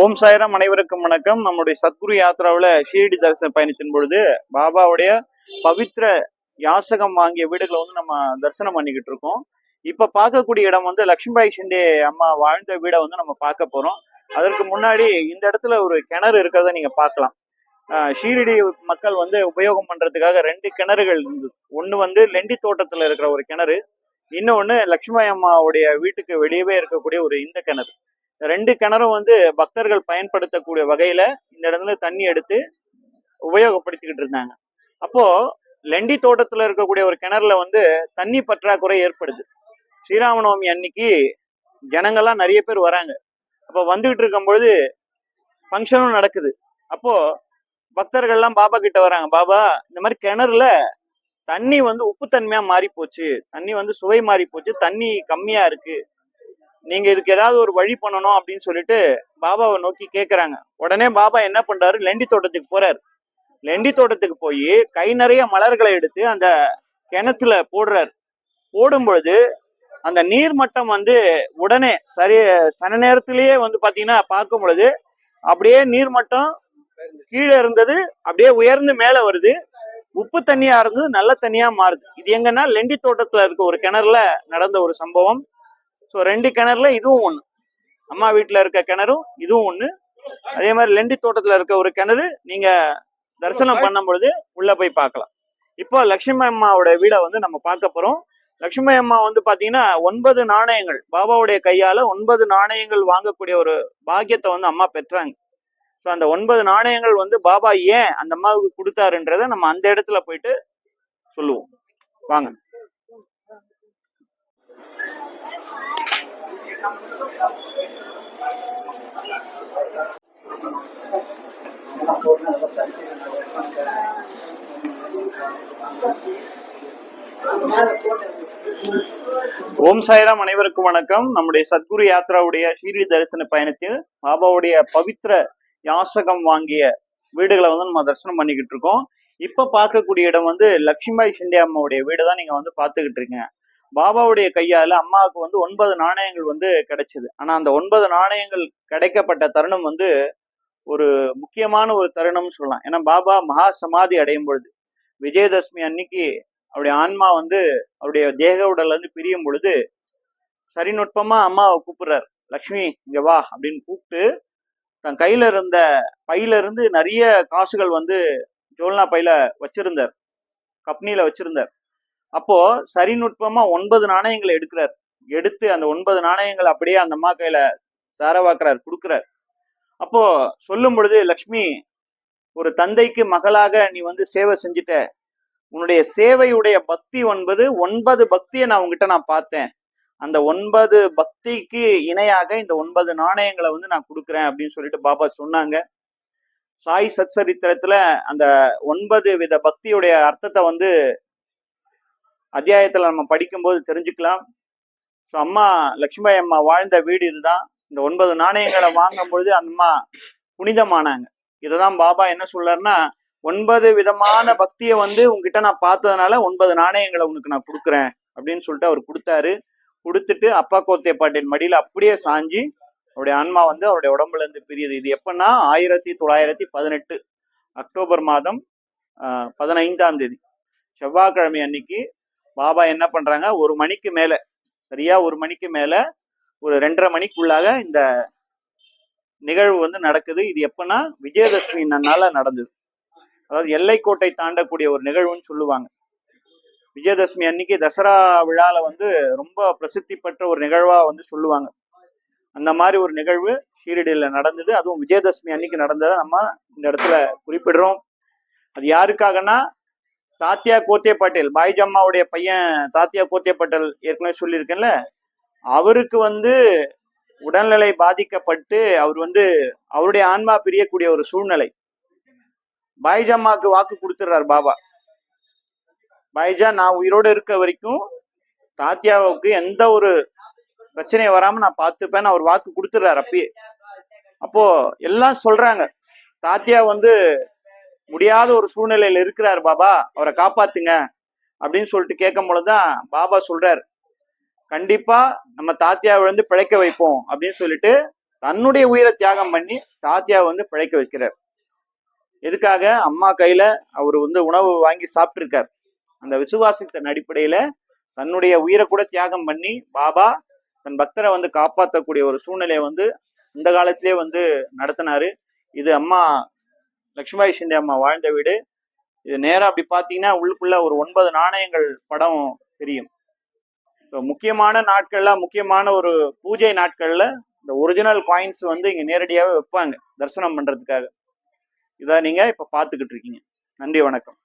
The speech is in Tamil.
ஓம் சாய்ராம், அனைவருக்கும் வணக்கம். நம்முடைய சத்குரு யாத்திராவில் ஷீரடி தரிசனம் பயணித்தின் பொழுது பாபாவுடைய பவித்ர யாசகம் வாங்கிய வீடுகளை வந்து நம்ம தரிசனம் பண்ணிக்கிட்டு இருக்கோம். இப்ப பார்க்கக்கூடிய இடம் வந்து லட்சுமிபாய் ஷிண்டே அம்மா வாழ்ந்த வீடை வந்து நம்ம பார்க்க போறோம். அதற்கு முன்னாடி இந்த இடத்துல ஒரு கிணறு இருக்கிறத நீங்க பார்க்கலாம். ஷீரடி மக்கள் வந்து உபயோகம் பண்றதுக்காக 2 கிணறுகள் இருந்தது. ஒண்ணு வந்து லெண்டி தோட்டத்துல இருக்கிற ஒரு கிணறு, இன்னொன்னு லட்சுமி அம்மாவுடைய வீட்டுக்கு வெளியவே இருக்கக்கூடிய ஒரு இந்த கிணறு. 2 கிணறும் வந்து பக்தர்கள் பயன்படுத்தக்கூடிய வகையில இந்த இடத்துல தண்ணி எடுத்து உபயோகப்படுத்திக்கிட்டு இருந்தாங்க. அப்போ லெண்டி தோட்டத்துல இருக்கக்கூடிய ஒரு கிணறுல வந்து தண்ணி பற்றாக்குறை ஏற்படுது. ஸ்ரீராமநவமி அன்னைக்கு ஜனங்கள்லாம் நிறைய பேர் வராங்க. அப்போ வந்துகிட்டு இருக்கும்பொழுது ஃபங்க்ஷனும் நடக்குது. அப்போ பக்தர்கள்லாம் பாபா கிட்ட வராங்க, பாபா இந்த மாதிரி கிணறுல தண்ணி வந்து உப்புத்தன்மையா மாறி போச்சு, தண்ணி வந்து சுவை மாறி போச்சு, தண்ணி கம்மியா இருக்கு, நீங்க இதுக்கு ஏதாவது ஒரு வழி பண்ணணும் அப்படின்னு சொல்லிட்டு பாபாவை நோக்கி கேட்கறாங்க. உடனே பாபா என்ன பண்றாரு, லெண்டி தோட்டத்துக்கு போறாரு. லெண்டி தோட்டத்துக்கு போய் கை நிறைய மலர்களை எடுத்து அந்த கிணத்துல போடுறாரு. போடும் பொழுது அந்த நீர்மட்டம் வந்து உடனே சன நேரத்திலேயே வந்து பாத்தீங்கன்னா பார்க்கும் பொழுது அப்படியே நீர்மட்டம் கீழே இருந்தது அப்படியே உயர்ந்து மேல வருது. உப்பு தண்ணியா இருந்தது நல்ல தண்ணியா மாறுது. இது எங்கன்னா லெண்டி தோட்டத்துல இருக்க ஒரு கிணறுல நடந்த ஒரு சம்பவம். ஸோ 2 கிணறுல இதுவும் ஒண்ணு, அம்மா வீட்டுல இருக்க கிணறும் இதுவும் ஒண்ணு. அதே மாதிரி லெண்டி தோட்டத்துல இருக்க ஒரு கிணறு நீங்க தரிசனம் பண்ணும் பொழுது உள்ள போய் பார்க்கலாம். இப்போ லட்சுமி அம்மாவோட வீடை வந்து நம்ம பார்க்க போறோம். லட்சுமி அம்மா வந்து பாத்தீங்கன்னா 9 நாணயங்கள் பாபாவுடைய கையால 9 நாணயங்கள் வாங்கக்கூடிய ஒரு பாக்கியத்தை வந்து அம்மா பெற்றாங்க. ஸோ அந்த 9 நாணயங்கள் வந்து பாபா ஏன் அந்த அம்மாவுக்கு கொடுத்தாருன்றத நம்ம அந்த இடத்துல போயிட்டு சொல்லுவோம். வாங்க. ஓம் சாய்ராம், அனைவருக்கும் வணக்கம். நம்முடைய சத்குரு யாத்திராவுடைய ஷீரடி தரிசன பயணத்தில் பாபாவுடைய பவித்ர யாசகம் வாங்கிய வீடுகளை வந்து நம்ம தரிசனம் பண்ணிக்கிட்டு இருக்கோம். இப்ப பார்க்கக்கூடிய இடம் வந்து லட்சுமிபாய் ஷிண்டே அம்மாவுடைய வீடு தான் நீங்க வந்து பார்த்துக்கிட்டு இருக்கீங்க. பாபாவுடைய கையால அம்மாவுக்கு வந்து 9 நாணயங்கள் வந்து கிடைச்சது. ஆனா அந்த 9 நாணயங்கள் கிடைக்கப்பட்ட தருணம் வந்து ஒரு முக்கியமான ஒரு தருணம்னு சொல்லலாம். ஏன்னா பாபா மகா சமாதி அடையும் பொழுது விஜயதசமி அன்னைக்கு அவருடைய ஆன்மா வந்து அவருடைய தேக உடல்ல இருந்து பிரியும் பொழுது சரிநுட்பமா அம்மாவை கூப்பிடுறாரு, லக்ஷ்மி இங்க வா அப்படின்னு கூப்பிட்டு தன் கையில இருந்த பையில இருந்து நிறைய காசுகள் வந்து ஜோல்னா பையில வச்சிருந்தார், கப்னியில வச்சிருந்தார். அப்போ சரிநுட்பமா 9 நாணயங்களை எடுக்கிறார். எடுத்து அந்த 9 நாணயங்களை அப்படியே அந்த அம்மா கையில தாரவாக்குறார், கொடுக்குறார். அப்போ சொல்லும் பொழுது, லக்ஷ்மி ஒரு தந்தைக்கு மகளாக நீ வந்து சேவை செஞ்சுட்ட, உன்னுடைய சேவையுடைய பக்தி 9 பக்தியை நான் உங்ககிட்ட நான் பார்த்தேன், அந்த 9 பக்திக்கு இணையாக இந்த 9 நாணயங்களை வந்து நான் கொடுக்குறேன் அப்படின்னு சொல்லிட்டு பாபா சொன்னாங்க. சாய் சத் சரித்திரத்துல அந்த 9 வித பக்தியுடைய அர்த்தத்தை வந்து அத்தியாயத்துல நம்ம படிக்கும்போது தெரிஞ்சுக்கலாம். ஸோ அம்மா லட்சுமிபாய் அம்மா வாழ்ந்த வீடு இதுதான். இந்த 9 நாணயங்களை வாங்கும் பொழுது அந்த அம்மா புனிதமானாங்க. இததான் பாபா என்ன சொல்றாருன்னா, 9 விதமான பக்தியை வந்து உங்ககிட்ட நான் பார்த்ததுனால 9 நாணயங்களை உனக்கு நான் கொடுக்குறேன் அப்படின்னு சொல்லிட்டு அவர் கொடுத்தாரு. கொடுத்துட்டு அப்பா கோத்தே பாட்டின் மடியில அப்படியே சாஞ்சி அவருடைய ஆன்மா வந்து அவருடைய உடம்புல இருந்து பிரியுது. இது எப்பன்னா 1918 அக்டோபர் மாதம் 15ஆம் தேதி செவ்வாய்க்கிழமை அன்னைக்கு பாபா என்ன பண்றாங்க, 1 மணிக்கு மேல, சரியா 1 மணிக்கு மேல ஒரு 2:30 மணிக்குள்ளாக இந்த நிகழ்வு வந்து நடக்குது. இது எப்பன்னா விஜயதசமி நாளால நடந்தது. அதாவது எல்லைக்கோட்டை தாண்டக்கூடிய ஒரு நிகழ்வுன்னு சொல்லுவாங்க. விஜயதசமி அன்னைக்கு தசரா விழால வந்து ரொம்ப பிரசித்தி பெற்ற ஒரு நிகழ்வா வந்து சொல்லுவாங்க. அந்த மாதிரி ஒரு நிகழ்வு ஷீரடியில நடந்தது. அதுவும் விஜயதசமி அன்னைக்கு நடந்ததை நம்ம இந்த இடத்துல குறிப்பிடுறோம். அது யாருக்காகனா, தாத்தியா கோத்தே பட்டேல், பாய்ஜம்மாவுடைய பையன் தாத்தியா கோத்தே பட்டேல், ஏற்கனவே சொல்லியிருக்கேன்ல, அவருக்கு வந்து உடல்நிலை பாதிக்கப்பட்டு அவர் வந்து அவருடைய ஆன்மா பிரியக்கூடிய ஒரு சூழ்நிலை. பாய்ஜம்மாக்கு வாக்கு கொடுத்துடுறாரு பாபா, பாய்ஜா நான் உயிரோடு இருக்க வரைக்கும் தாத்தியாவுக்கு எந்த ஒரு பிரச்சனையும் வராம நான் பார்த்துப்பேன்னு அவர் வாக்கு கொடுத்துடுறாரு அப்பயே. அப்போ எல்லாம் சொல்றாங்க, தாத்தியா வந்து முடியாத ஒரு சூழ்நிலையில இருக்கிறார் பாபா, அவரை காப்பாத்துங்க அப்படின்னு சொல்லிட்டு கேட்கும் பொழுதுதான் பாபா சொல்றாரு, கண்டிப்பா நம்ம தாத்தியாவை வந்து பிழைக்க வைப்போம் அப்படின்னு சொல்லிட்டு தன்னுடைய உயிரை தியாகம் பண்ணி தாத்தியாவை வந்து பிழைக்க வைக்கிறார். எதுக்காக? அம்மா கையில அவர் வந்து உணவு வாங்கி சாப்பிட்டு இருக்கார். அந்த விசுவாசத்தின் அடிப்படையில தன்னுடைய உயிரை கூட தியாகம் பண்ணி பாபா தன் பக்தரை வந்து காப்பாற்றக்கூடிய ஒரு சூழ்நிலையை வந்து இந்த காலத்திலே வந்து நடத்தினாரு. இது அம்மா லட்சுமிபாய் ஷிண்டே அம்மா வாழ்ந்த வீடு. இது நேரம் அப்படி பாத்தீங்கன்னா உள்ளுக்குள்ள ஒரு 9 நாணயங்கள் படம் தெரியும். முக்கியமான நாட்கள்ல, முக்கியமான ஒரு பூஜை நாட்கள்ல இந்த ஒரிஜினல் காயின்ஸ் வந்து இங்க நேரடியாவே வைப்பாங்க தரிசனம் பண்றதுக்காக. இதை நீங்க இப்ப பாத்துக்கிட்டு இருக்கீங்க. நன்றி, வணக்கம்.